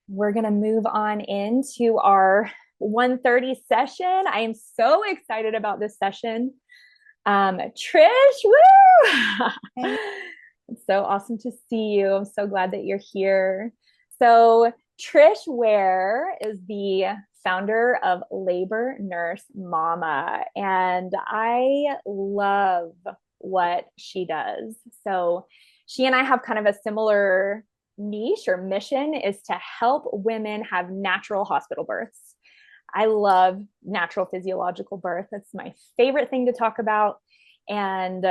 We're going to move on into our 1:30 session. I am so excited about this session. Trish, woo! Hey. It's so awesome to see you. I'm so glad that you're here. So, Trish Ware is the founder of Labor Nurse Mama, and I love what she does. So, she and I have kind of a similar niche or mission is to help women have natural hospital births. I love natural physiological birth. It's my favorite thing to talk about. And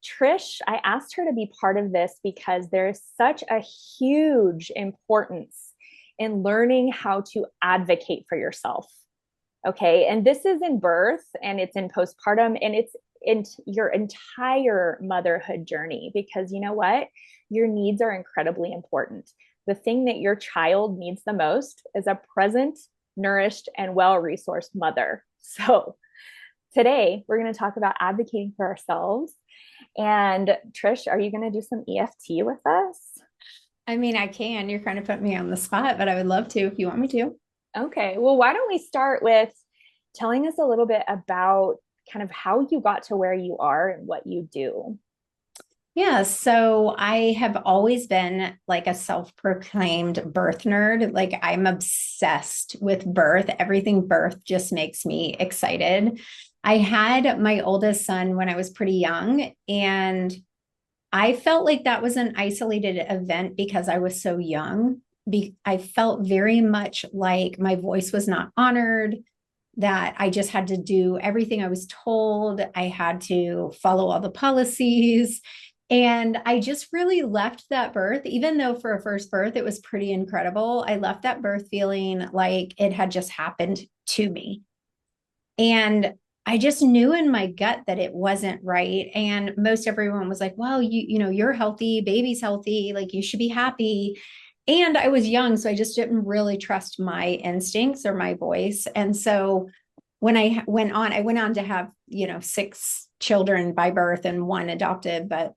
Trish, I asked her to be part of this because there's such a huge importance in learning how to advocate for yourself. Okay. And this is in birth and it's in postpartum and it's in your entire motherhood journey because you know what? Your needs are incredibly important. The thing that your child needs the most is a present, nourished, and well resourced mother. So, today we're going to talk about advocating for ourselves. And Trish, are you going to do some EFT with us? I mean, I can. You're kind of putting me on the spot, but I would love to if you want me to. Okay. Well, why don't we start with telling us a little bit about kind of how you got to where you are and what you do? Yeah, so I have always been like a self-proclaimed birth nerd. Like I'm obsessed with birth. Everything birth just makes me excited. I had my oldest son when I was pretty young, and I felt like that was an isolated event because I was so young. I felt very much like my voice was not honored, that I just had to do everything I was told. I had to follow all the policies. And I just really left that birth, even though for a first birth, it was pretty incredible. I left that birth feeling like it had just happened to me. And I just knew in my gut that it wasn't right. And most everyone was like, well, you're healthy, baby's healthy, like you should be happy. And I was young, so I just didn't really trust my instincts or my voice. And so when I went on to have, six children by birth and one adopted. But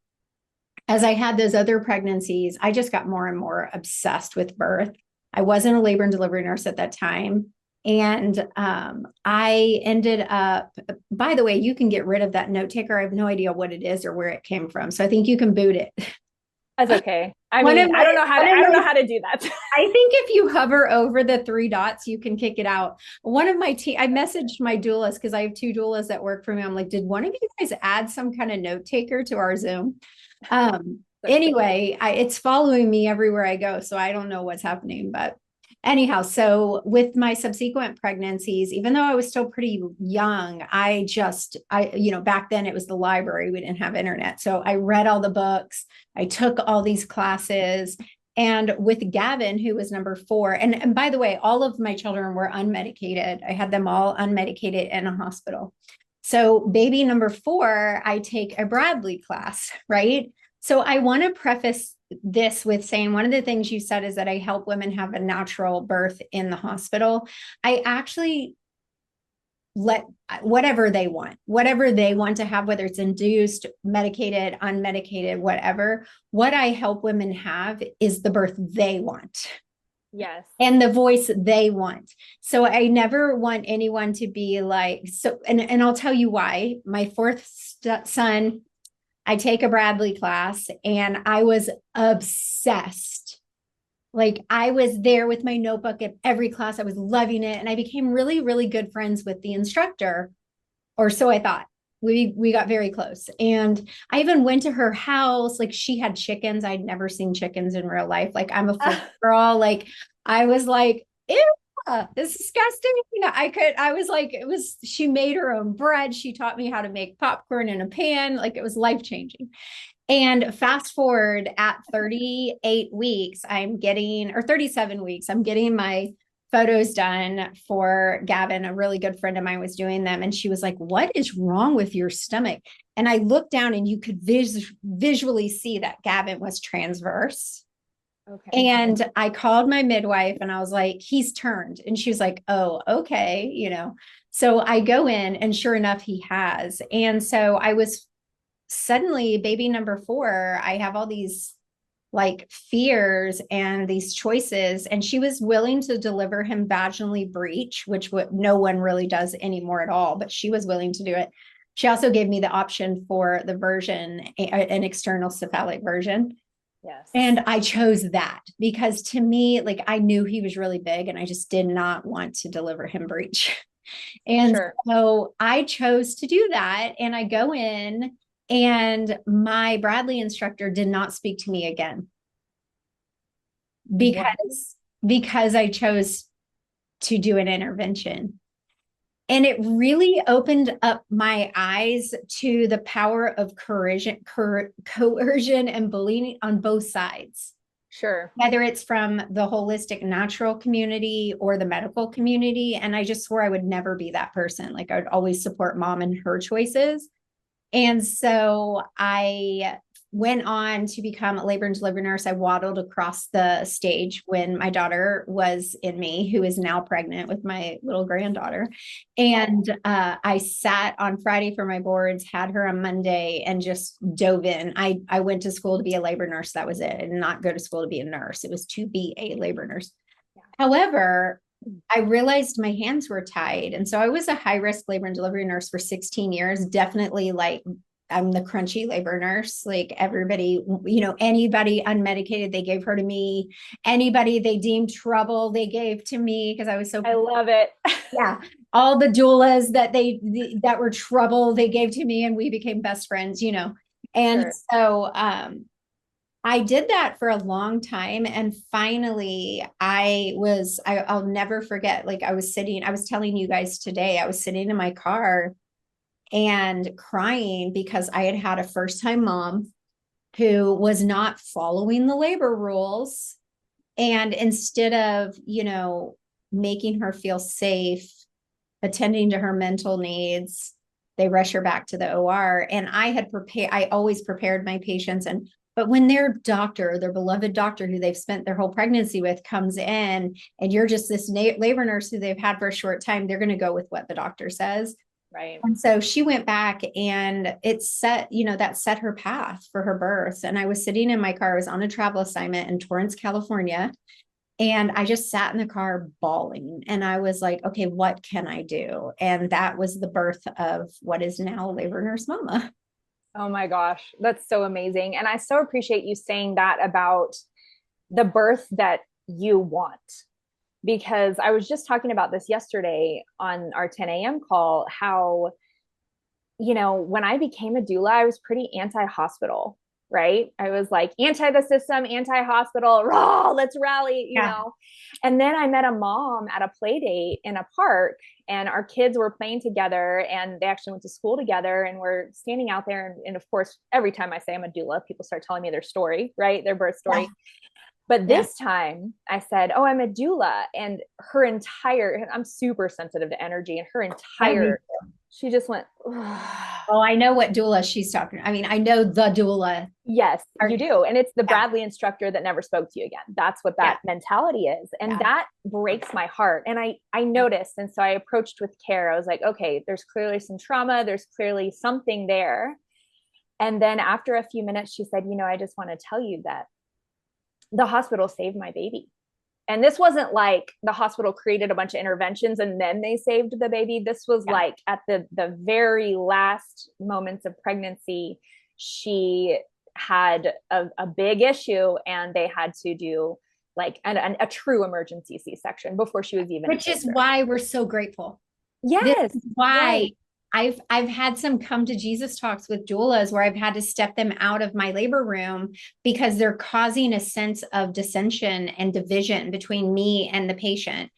as I had those other pregnancies, I just got more and more obsessed with birth. I wasn't a labor and delivery nurse at that time. And I ended up, by the way, you can get rid of that note taker. I have no idea what it is or where it came from. So I think you can boot it. That's okay. I One mean, of my, one of I don't my know how to do that. I think if you hover over the three dots, you can kick it out. One of my I messaged my doulast because I have two doulas that work for me. I'm like, did one of you guys add some kind of note taker to our Zoom? So silly. Anyway, it's following me everywhere I go. So I don't know what's happening, but anyhow, so with my subsequent pregnancies, even though I was still pretty young, back then it was the library. We didn't have internet. So I read all the books. I took all these classes. And with Gavin, who was number four, and by the way, all of my children were unmedicated. I had them all unmedicated in a hospital. So, baby number four, I take a Bradley class, right? So, I want to preface this with saying one of the things you said is that I help women have a natural birth in the hospital. I actually let whatever they want to have, whether it's induced, medicated, unmedicated, whatever. What I help women have is the birth they want Yes. and the voice they want. So I never want anyone to be like, so, and I'll tell you why. My fourth son, I take a Bradley class and I was obsessed. Like I was there with my notebook at every class. I was loving it. And I became really, really good friends with the instructor, or so I thought. We got very close. And I even went to her house. Like she had chickens. I'd never seen chickens in real life. Like I'm a food girl. Like I was like, ew, this is disgusting. I was like, she made her own bread. She taught me how to make popcorn in a pan. Like it was life changing. And fast forward at 38 weeks, or 37 weeks, I'm getting my photos done for Gavin. A really good friend of mine was doing them. And she was like, what is wrong with your stomach? And I looked down and you could visually see that Gavin was transverse. Okay. And I called my midwife and I was like, he's turned. And she was like, oh, okay. So I go in and sure enough, he has. And so I was suddenly baby number four. I have all these like fears and these choices. And she was willing to deliver him vaginally breech, which no one really does anymore at all, but she was willing to do it. She also gave me the option for the version, an external cephalic version. Yes. And I chose that because to me, like I knew he was really big and I just did not want to deliver him breech. And Sure. so I chose to do that. And I go in, and my Bradley instructor did not speak to me again What? because I chose to do an intervention. And it really opened up my eyes to the power of coercion and bullying on both sides. Sure. Whether it's from the holistic natural community or the medical community. And I just swore I would never be that person. Like I would always support mom and her choices. And so I went on to become a labor and delivery nurse. I waddled across the stage when my daughter was in me, who is now pregnant with my little granddaughter. And I sat on Friday for my boards, had her on Monday, and just dove in. I went to school to be a labor nurse. That was it. And not go to school to be a nurse. It was to be a labor nurse. Yeah. However, I realized my hands were tied. And so I was a high risk labor and delivery nurse for 16 years, definitely like I'm the crunchy labor nurse. Like everybody, anybody unmedicated, they gave her to me. Anybody they deemed trouble, they gave to me because I was so. I love it. Yeah. All the doulas that were trouble, they gave to me and we became best friends, And sure. So, I did that for a long time. And finally I'll never forget, like I was telling you guys today, I was sitting in my car and crying because I had had a first-time mom who was not following the labor rules. And instead of, making her feel safe, attending to her mental needs, they rush her back to the OR. And I always prepared my patients. But when their beloved doctor, who they've spent their whole pregnancy with, comes in and you're just this labor nurse who they've had for a short time, they're going to go with what the doctor says. Right. And so she went back and that set her path for her birth. And I was sitting in my car, I was on a travel assignment in Torrance, California. And I just sat in the car bawling. And I was like, okay, what can I do? And that was the birth of what is now Labor Nurse Mama. Oh my gosh, that's so amazing. And I so appreciate you saying that about the birth that you want, because I was just talking about this yesterday on our 10 a.m. call, how, when I became a doula, I was pretty anti-hospital, right? I was like anti the system, anti-hospital, raw, let's rally, you know. And then I met a mom at a play date in a park, and our kids were playing together, and they actually went to school together, and we're standing out there. And of course, every time I say I'm a doula, people start telling me their story, right? Their birth story. Yeah. But this time I said, oh, I'm a doula. And I'm super sensitive to energy, and her entire, she just went, oh, I know what doula she's talking. I mean, I know the doula. Yes, you do. And it's the Bradley instructor that never spoke to you again. That's what that mentality is. And that breaks my heart. And I noticed. And so I approached with care. I was like, okay, there's clearly some trauma. There's clearly something there. And then after a few minutes, she said, I just want to tell you that the hospital saved my baby. And this wasn't like the hospital created a bunch of interventions and then they saved the baby. This was like at the very last moments of pregnancy, she had a big issue, and they had to do like a true emergency C-section before she was even. Which is why we're so grateful. Yes. This is why I've had some come to Jesus talks with doulas where I've had to step them out of my labor room because they're causing a sense of dissension and division between me and the patient.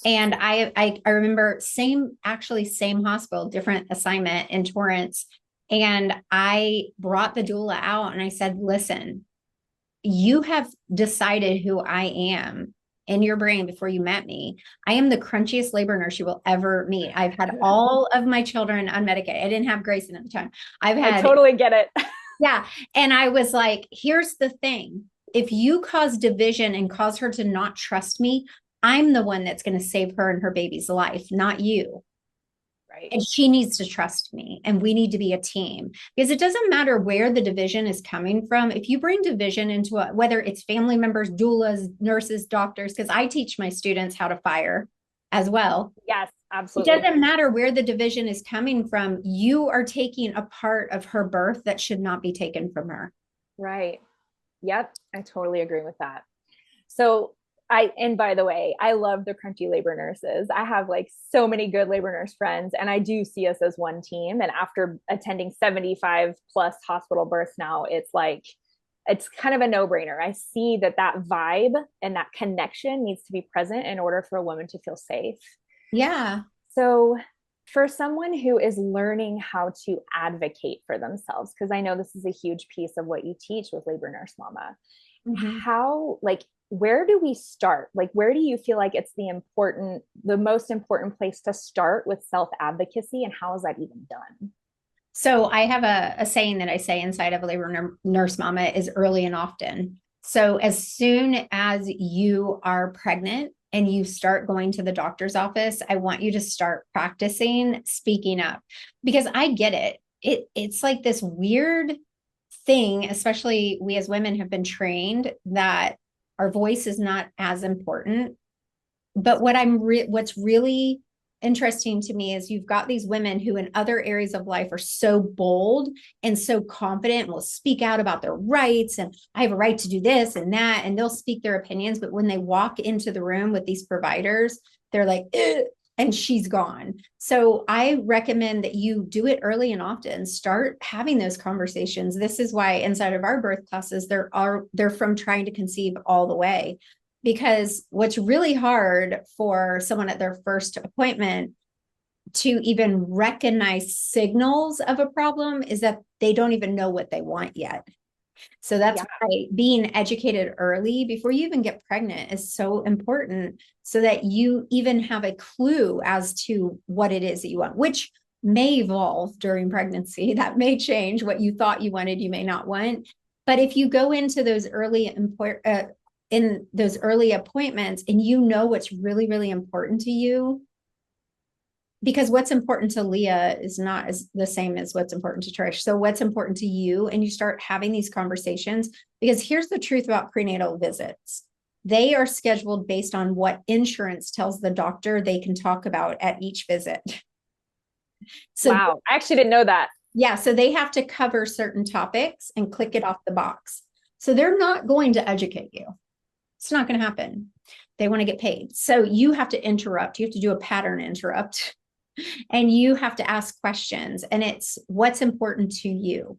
And I remember same hospital, different assignment in Torrance. And I brought the doula out and I said, listen, you have decided who I am in your brain before you met me. I am the crunchiest labor nurse you will ever meet. I've had all of my children unmedicated. I didn't have Grayson at the time. I totally get it. Yeah. And I was like, here's the thing. If you cause division and cause her to not trust me, I'm the one that's going to save her and her baby's life, not you. Right. And she needs to trust me, and we need to be a team, because it doesn't matter where the division is coming from. If you bring division into whether it's family members, doulas, nurses, doctors, because I teach my students how to fire as well. Yes, It absolutely. doesn't matter where the division is coming from. You are taking a part of her birth that should not be taken from her. Right. Yep. I totally agree with that. So and by the way, I love the crunchy labor nurses. I have like so many good labor nurse friends, and I do see us as one team. And after attending 75 plus hospital births now, it's like, it's kind of a no brainer. I see that that vibe and that connection needs to be present in order for a woman to feel safe. Yeah. So, for someone who is learning how to advocate for themselves, because I know this is a huge piece of what you teach with Labor Nurse Mama, Mm-hmm. how, like, where do we start? Like, where do you feel like it's the most important place to start with self advocacy, and how is that even done? So I have a saying that I say inside of a labor nurse mama is early and often. So as soon as you are pregnant and you start going to the doctor's office, I want you to start practicing speaking up, because I get it. It's like this weird thing, especially we as women have been trained that our voice is not as important. But what's really interesting to me is you've got these women who in other areas of life are so bold and so confident and will speak out about their rights, and I have a right to do this and that, and they'll speak their opinions. But when they walk into the room with these providers, they're like, "Ugh," and she's gone. So I recommend that you do it early and often. Start having those conversations. This is why inside of our birth classes, they're from trying to conceive all the way, because what's really hard for someone at their first appointment to even recognize signals of a problem is that they don't even know what they want yet. So that's Yeah. why being educated early before you even get pregnant is so important, so that you even have a clue as to what it is that you want, which may evolve during pregnancy. That may change what you thought you wanted, you may not want. But if you go into those in those early appointments and you know what's really, really important to you, because what's important to Leah is not as the same as what's important to Trish. So what's important to you, and you start having these conversations, because here's the truth about prenatal visits. They are scheduled based on what insurance tells the doctor they can talk about at each visit. So Wow. I actually didn't know that. yeah, so they have to cover certain topics and click it off the box. So they're not going to educate you. It's not going to happen. They want to get paid. So you have to interrupt. You have to do a pattern interrupt, and you have to ask questions. And it's what's important to you.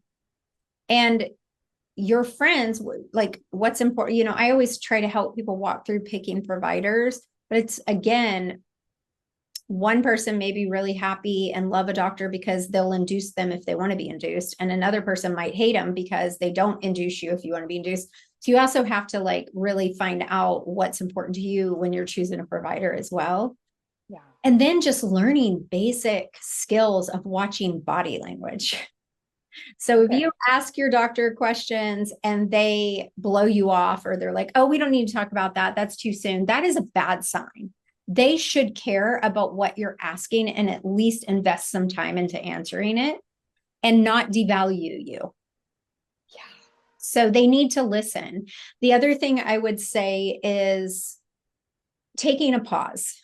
And your friends, like what's important. I always try to help people walk through picking providers, but it's again, one person may be really happy and love a doctor because they'll induce them if they want to be induced. And another person might hate them because they don't induce you if you want to be induced. So you also have to like really find out what's important to you when you're choosing a provider as well. Yeah. And then just learning basic skills of watching body language. So if Okay. you ask your doctor questions and they blow you off, or they're like, oh, we don't need to talk about that, that's too soon, that is a bad sign. They should care about what you're asking and at least invest some time into answering it and not devalue you. Yeah. So they need to listen. The other thing I would say is taking a pause.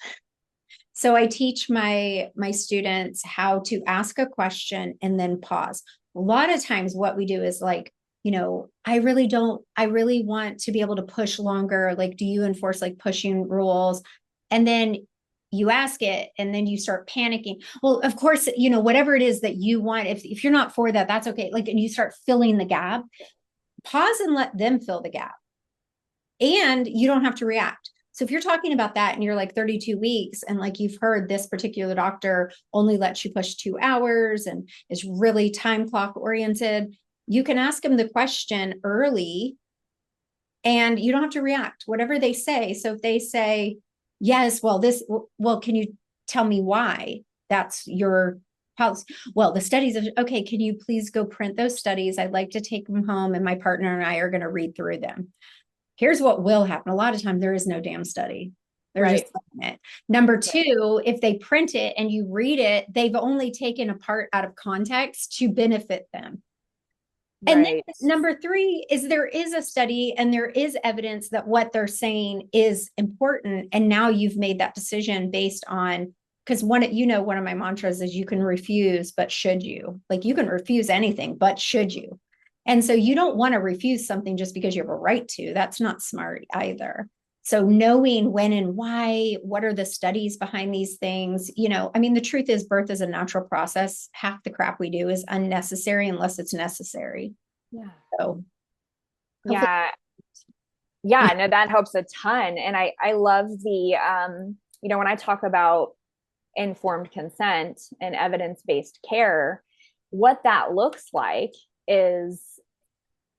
So I teach my students how to ask a question and then pause. A lot of times what we do is like, I really want to be able to push longer. Like, do you enforce like pushing rules? And then you ask it and then you start panicking. Well, of course, whatever it is that you want, if you're not for that, that's okay. Like, and you start filling the gap. Pause and let them fill the gap. And you don't have to react. So if you're talking about that and you're like 32 weeks and like you've heard this particular doctor only lets you push 2 hours and is really time clock oriented, you can ask them the question early and you don't have to react, whatever they say. So if they say, yes, well, can you tell me why that's your policy? Well, the studies, okay, can you please go print those studies? I'd like to take them home and my partner and I are going to read through them. Here's what will happen. A lot of times there is no damn study. They're just Right. saying it. Number Right. two, if they print it and you read it, they've only taken a part out of context to benefit them. And then Right. number three is there is a study and there is evidence that what they're saying is important. And now you've made that decision based on, because one of my mantras is you can refuse, but should you? Like you can refuse anything, but should you? And so you don't want to refuse something just because you have a right to. That's not smart either. So knowing when and why, what are the studies behind these things? I mean, the truth is birth is a natural process. Half the crap we do is unnecessary unless it's necessary. Yeah. So hopefully, Yeah. Yeah, no, that helps a ton. And I love the when I talk about informed consent and evidence-based care, what that looks like is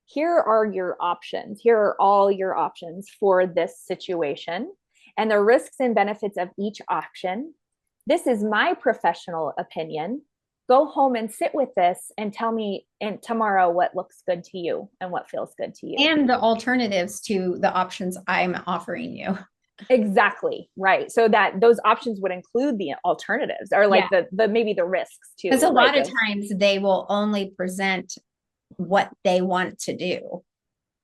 here are your options. Here are all your options for this situation and the risks and benefits of each option. This is my professional opinion. Go home and sit with this and tell me tomorrow what looks good to you and what feels good to you. and the alternatives to the options I'm offering you. Exactly. Right. So that those options would include the alternatives or like Yeah. the maybe the risks Because too. a Like lot of times they will only present what they want to do.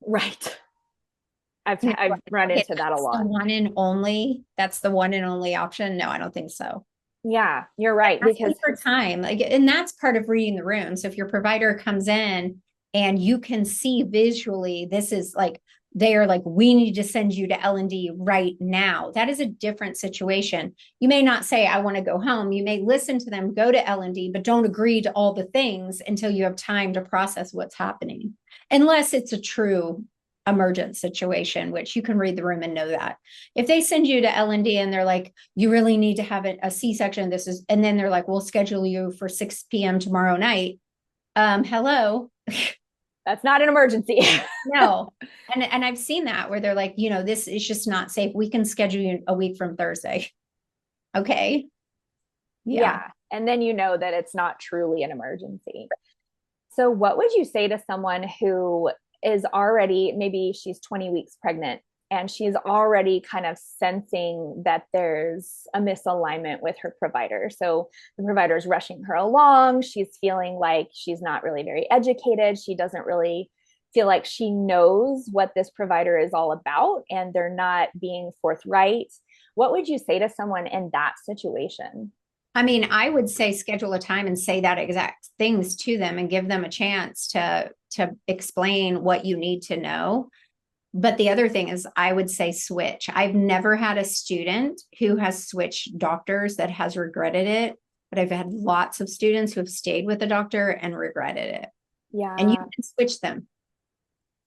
right. Now, I've run okay, into that a lot. that's the one and only option. No, I don't think so. Yeah, you're right. Asking Because for time, like, and that's part of reading the room. So if your provider comes in and you can see visually, this is like they are like, we need to send you to L&D right now. That is a different situation. You may not say, I want to go home. You may listen to them, go to L&D, but don't agree to all the things until you have time to process what's happening. Unless it's a true emergent situation, which you can read the room and know that. If they send you to L&D and they're like, you really need to have a C-section, and then they're like, we'll schedule you for 6 p.m. tomorrow night. Hello. that's not an emergency. No. And I've seen that where they're like, this is just not safe. We can schedule you a week from Thursday. Okay. Yeah. Yeah. And then you know that it's not truly an emergency. So, what would you say to someone who is already, maybe she's 20 weeks pregnant and she's already kind of sensing that there's a misalignment with her provider? So, the provider is rushing her along. She's feeling like she's not really very educated. She doesn't really feel like she knows what this provider is all about and they're not being forthright. What would you say to someone in that situation? I mean, I would say schedule a time and say that exact things to them and give them a chance to explain what you need to know. But the other thing is I would say switch. I've never had a student who has switched doctors that has regretted it, but I've had lots of students who have stayed with a doctor and regretted it. And you Yeah. can switch them.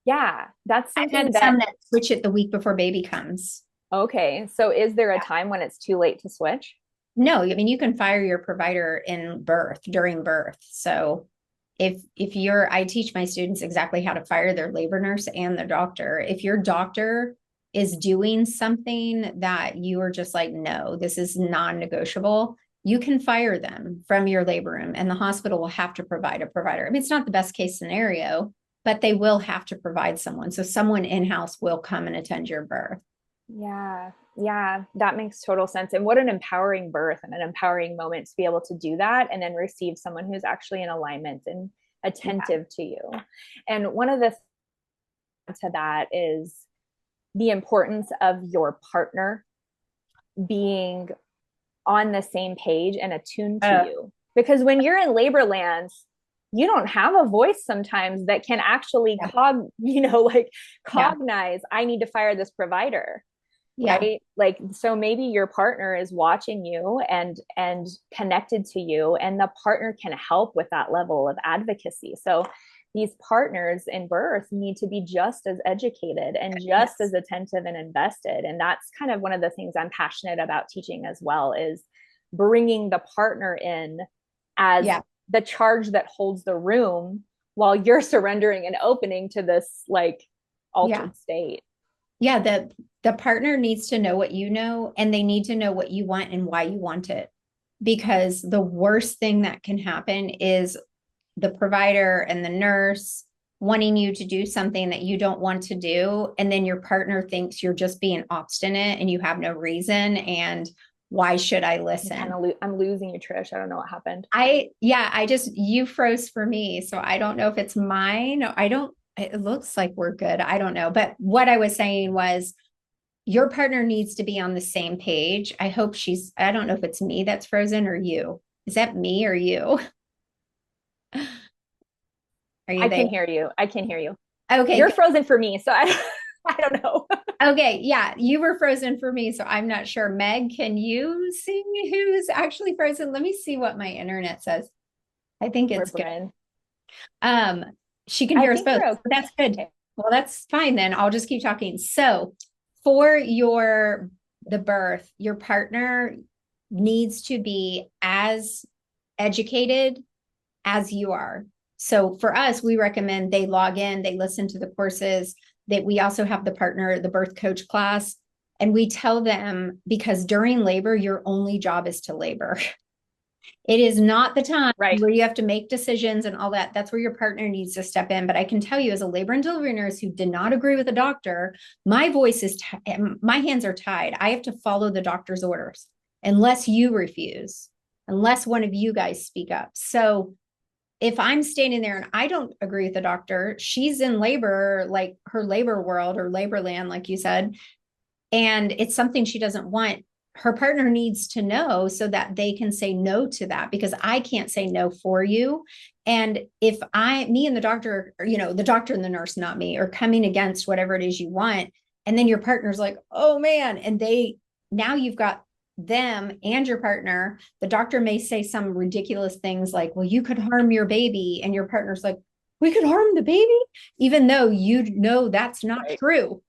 Yeah. That's I've something had that, some that switch it the week before baby comes. okay. So, is there a time when it's too late to switch? No, I mean you can fire your provider during birth. So I teach my students exactly how to fire their labor nurse and their doctor. If your doctor is doing something that you are just like, no, this is non-negotiable, you can fire them from your labor room and the hospital will have to provide a provider. I mean, it's not the best case scenario, but they will have to provide someone. So someone in-house will come and attend your birth. Yeah. Yeah. That makes total sense. And what an empowering birth and an empowering moment to be able to do that and then receive someone who's actually in alignment and Yeah. attentive to you. And one of the to that is the importance of your partner being on the same page and attuned to you. Because when you're in labor land, you don't have a voice sometimes that can actually Yeah. like Yeah. cognize, I need to fire this provider. Yeah. Right, like so maybe your partner is watching you and connected to you and the partner can help with that level of advocacy. So these partners in birth need to be just as educated and just Yes. as attentive and invested, and that's kind of one of the things I'm passionate about teaching as well, is bringing the partner in as Yeah. the charge that holds the room while you're surrendering and opening to this like Yeah. altered state. Yeah. The partner needs to know what you know, and they need to know what you want and why you want it. Because the worst thing that can happen is the provider and the nurse wanting you to do something that you don't want to do. And then your partner thinks you're just being obstinate and you have no reason. And why should I listen? I'm losing you, Trish. I don't know what happened. You froze for me. So I don't know if it's mine. It looks like we're good. I don't know. But what I was saying was, your partner needs to be on the same page. I don't know if it's me that's frozen or you. Is that me or you? Are you I there? can hear you. I can hear you. Okay, You're good. frozen for me, so I don't know. Okay, yeah, you were frozen for me, so I'm not sure. Meg, can you see who's actually frozen? Let me see what my internet says. I think We're it's good. fine. Um, she can I hear us think both. we're So that's good. okay. Well, that's fine then. I'll just keep talking. So, for the birth, your partner needs to be as educated as you are. So for us, we recommend they log in, they listen to the courses, that we also have the birth coach class. And we tell them, because during labor, your only job is to labor. It is not the time Right. where you have to make decisions and all that. That's where your partner needs to step in. But I can tell you, as a labor and delivery nurse who did not agree with a doctor, my hands are tied. I have to follow the doctor's orders unless you refuse, unless one of you guys speak up. So if I'm standing there and I don't agree with the doctor, she's in labor, like her labor world or labor land, like you said, and it's something she doesn't want. Her partner needs to know so that they can say no to that, because I can't say no for you. And if me and the doctor, or, the doctor and the nurse, not me, are coming against whatever it is you want, and then your partner's like, oh man, and now you've got them and your partner. The doctor may say some ridiculous things like, well, you could harm your baby. And your partner's like, we could harm the baby, even though that's not Right. true.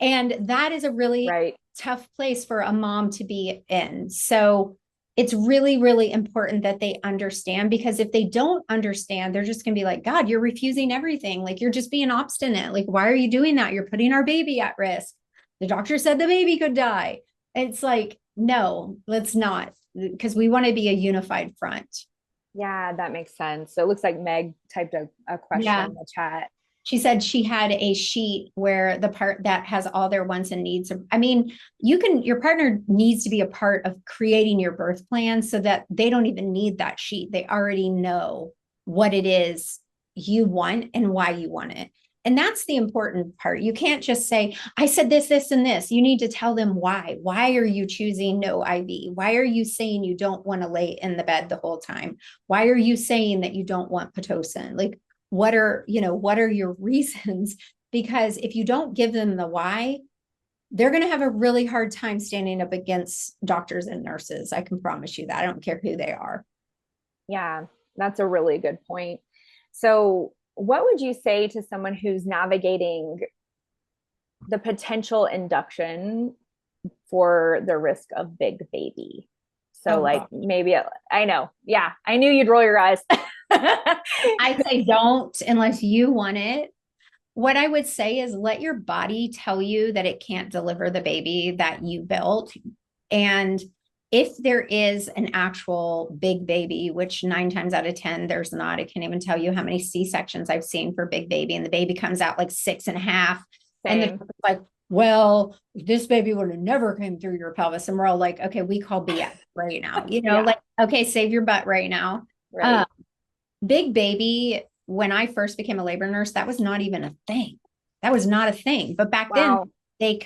And that is a really Right. tough place for a mom to be in. So it's really, really important that they understand, because if they don't understand, they're just going to be like, God, you're refusing everything. Like, you're just being obstinate. Like, why are you doing that? You're putting our baby at risk. The doctor said the baby could die. It's like, no, let's not, because we want to be a unified front. Yeah, that makes sense. So it looks like Meg typed a question Yeah. in the chat. She said she had a sheet where the part that has all their wants and needs. I mean, your partner needs to be a part of creating your birth plan so that they don't even need that sheet. They already know what it is you want and why you want it. And that's the important part. You can't just say, I said this, this, and this. You need to tell them why. Why are you choosing no IV? Why are you saying you don't want to lay in the bed the whole time? Why are you saying that you don't want Pitocin? Like, what are your reasons? Because if you don't give them the why, they're going to have a really hard time standing up against doctors and nurses. I can promise you that. I don't care who they are. Yeah, that's a really good point. So, what would you say to someone who's navigating the potential induction for the risk of big baby? So, Oh, like, God. maybe I know. Yeah, I knew you'd roll your eyes. I say don't unless you want it. What I would say is, let your body tell you that it can't deliver the baby that you built. And if there is an actual big baby, which 9 times out of 10, there's not. I can't even tell you how many C-sections I've seen for big baby, and the baby comes out like 6.5. And the like, well, this baby would have never came through your pelvis. And we're all like, okay, we call BS right now. Yeah, like, okay, save your butt right now. right. Big baby, when I first became a labor nurse, that was not even a thing. That was not a thing. But back then, Wow. they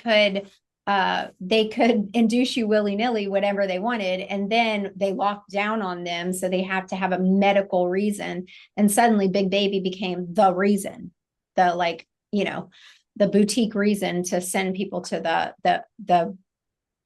could induce you willy-nilly whatever they wanted, and then they locked down on them, so they have to have a medical reason. And suddenly big baby became the reason, the the boutique reason to send people to the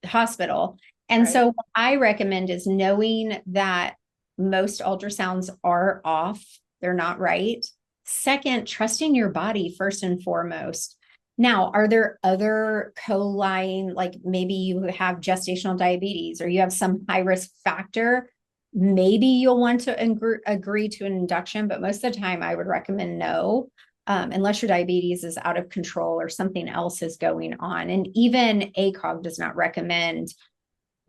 hospital. And Right. so what I recommend is knowing that most ultrasounds are off, they're not right. Second, trusting your body first and foremost. Now, are there other co-lying, like maybe you have gestational diabetes or you have some high risk factor? Maybe you'll want to agree to an induction, but most of the time I would recommend no, unless your diabetes is out of control or something else is going on. And even ACOG does not recommend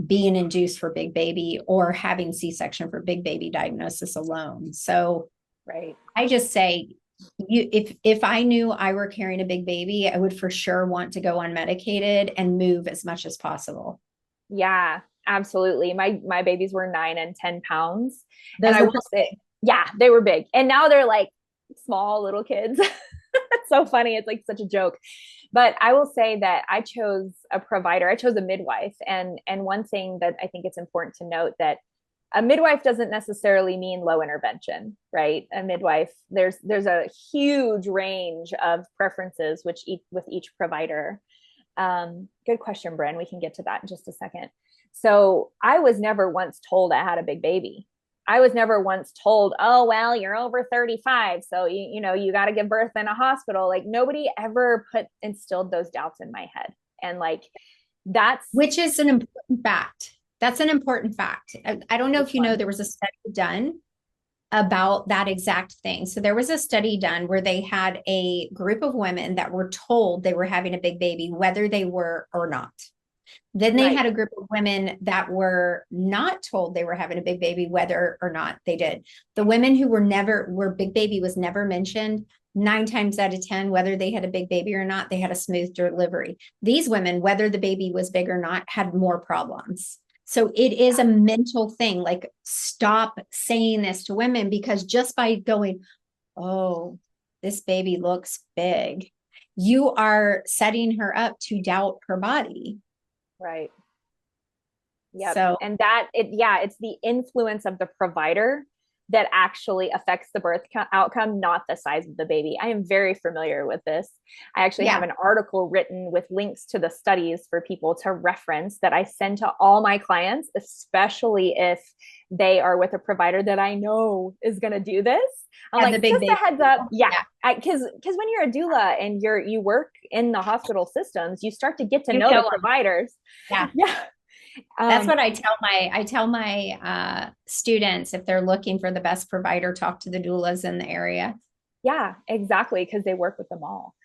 being induced for big baby or having C-section for big baby diagnosis alone. So Right. I just say, If I knew I were carrying a big baby, I would for sure want to go unmedicated and move as much as possible. Yeah, absolutely. My babies were 9 and 10 pounds. And Those I were will say, yeah, they were big. And now they're like small little kids. It's so funny. It's like such a joke. But I will say that I chose a provider, I chose a midwife. And one thing that I think it's important to note that a midwife doesn't necessarily mean low intervention, right? A midwife, there's a huge range of preferences with each provider. Good question, Bryn. We can get to that in just a second. So I was never once told I had a big baby. I was never once told, oh, well, you're over 35. So, you got to give birth in a hospital. Like nobody ever instilled those doubts in my head. And like, that's which is an important fact. That's an important fact. I don't know which if you know, one? there was a study done about that exact thing. So there was a study done where they had a group of women that were told they were having a big baby, whether they were or not. Then they Right. had a group of women that were not told they were having a big baby, whether or not they did. The women where big baby was never mentioned, 9 times out of 10, whether they had a big baby or not, they had a smooth delivery. These women, whether the baby was big or not, had more problems. So it is a mental thing. Like, stop saying this to women, because just by going, oh, this baby looks big, you are setting her up to doubt her body. Right. Yep. So And it's the influence of the provider that actually affects the outcome, not the size of the baby. I am very familiar with this. I actually have yeah, an article written with links to the studies for people to reference that I send to all my clients, especially if they are with a provider that I know is going to do this. I'm had the like, big just a baby. heads up. Yeah. Yeah, Because when you're a doula and you work in the hospital systems, you start to get to you know know the them. providers. Yeah, Yeah. that's Um, what I tell my students, if they're looking for the best provider, talk to the doulas in the area. Yeah, exactly, because they work with them all.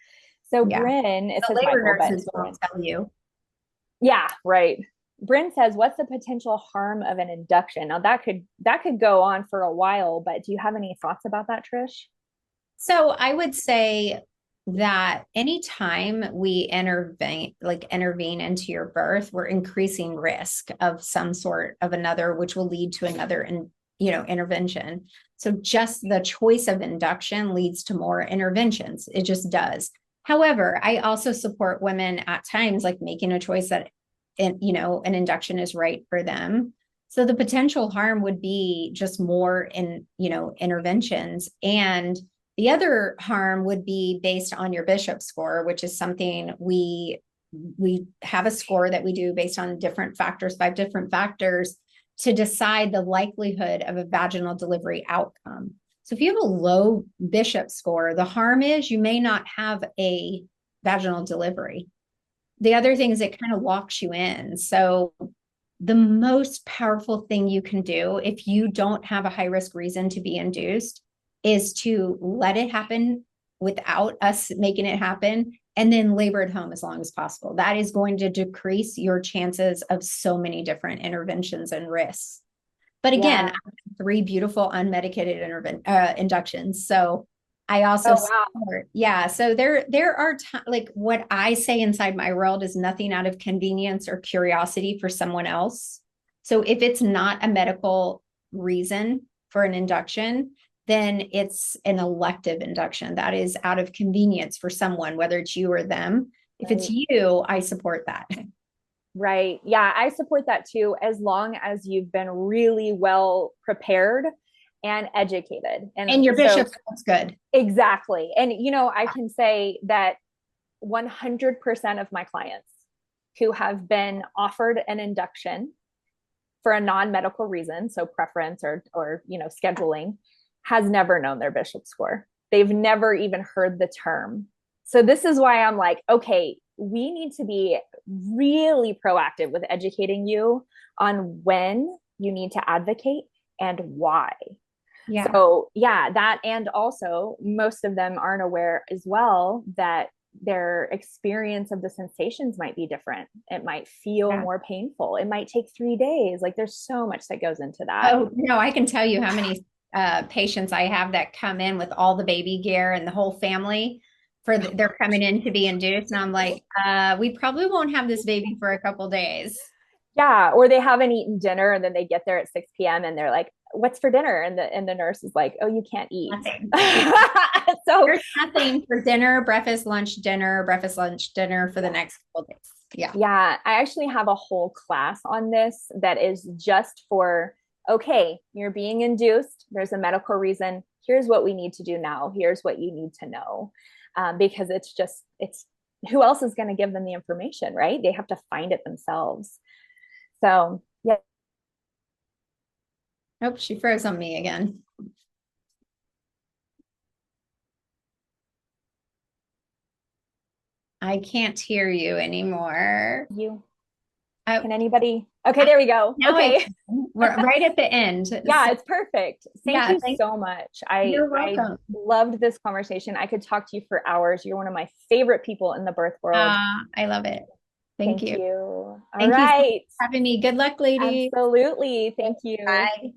So Yeah, Bryn, it the says labor Michael, but nurses it's won't Bryn. tell you. Yeah, right. Bryn says, "What's the potential harm of an induction?" Now that could go on for a while, but do you have any thoughts about that, Trish? So I would say that anytime we intervene into your birth, we're increasing risk of some sort of another, which will lead to another intervention. So just the choice of induction leads to more interventions. It just does. However, I also support women at times like making a choice that an induction is right for them. So the potential harm would be just more interventions. And the other harm would be based on your bishop score, which is something we have a score that we do based on different factors, 5 different factors, to decide the likelihood of a vaginal delivery outcome. So if you have a low bishop score, the harm is you may not have a vaginal delivery. The other thing is it kind of locks you in. So the most powerful thing you can do if you don't have a high risk reason to be induced is to let it happen without us making it happen, and then labor at home as long as possible. That is going to decrease your chances of so many different interventions and risks. But again, I Yeah. have 3 beautiful unmedicated inductions. So I also Oh, wow. support, yeah. So there are like what I say inside my world is nothing out of convenience or curiosity for someone else. So if it's not a medical reason for an induction, then it's an elective induction that is out of convenience for someone, whether it's you or them. If it's Right. you, I support that. Right. Yeah, I support that too, as long as you've been really well prepared and educated. And And your so bishop looks good. exactly. And I can say that 100% of my clients who have been offered an induction for a non-medical reason, so preference or scheduling, has never known their bishop score. They've never even heard the term. So this is why I'm like, okay, we need to be really proactive with educating you on when you need to advocate and why. Yeah. So yeah, that, and also most of them aren't aware as well that their experience of the sensations might be different. It might feel Yeah. more painful. It might take 3 days. Like there's so much that goes into that. Oh, no, I can tell you how many patients I have that come in with all the baby gear and the whole family they're coming in to be induced. And I'm like, we probably won't have this baby for a couple days. Yeah, or they haven't eaten dinner and then they get there at 6 p.m. and they're like, "What's for dinner?" And the nurse is like, "Oh, you can't eat." Nothing. So There's nothing for dinner, breakfast, lunch, dinner for the next couple days. Yeah. yeah, I actually have a whole class on this that is just for, okay, you're being induced. There's a medical reason. Here's what we need to do now. Here's what you need to know. Because it's who else is going to give them the information, right? They have to find it themselves. So, yeah. Oh, she froze on me again. I can't hear you anymore. You Oh, can anybody? Okay, there we go. now Okay. we're right at the end. Yeah, So, it's perfect. Thank yeah, you so much. you're I welcome. loved this conversation. I could talk to you for hours. You're one of my favorite people in the birth world. I love it. Thank Thank you. you. All Thank you so much right. for having me. Good luck, ladies. Absolutely. Thank you. Bye.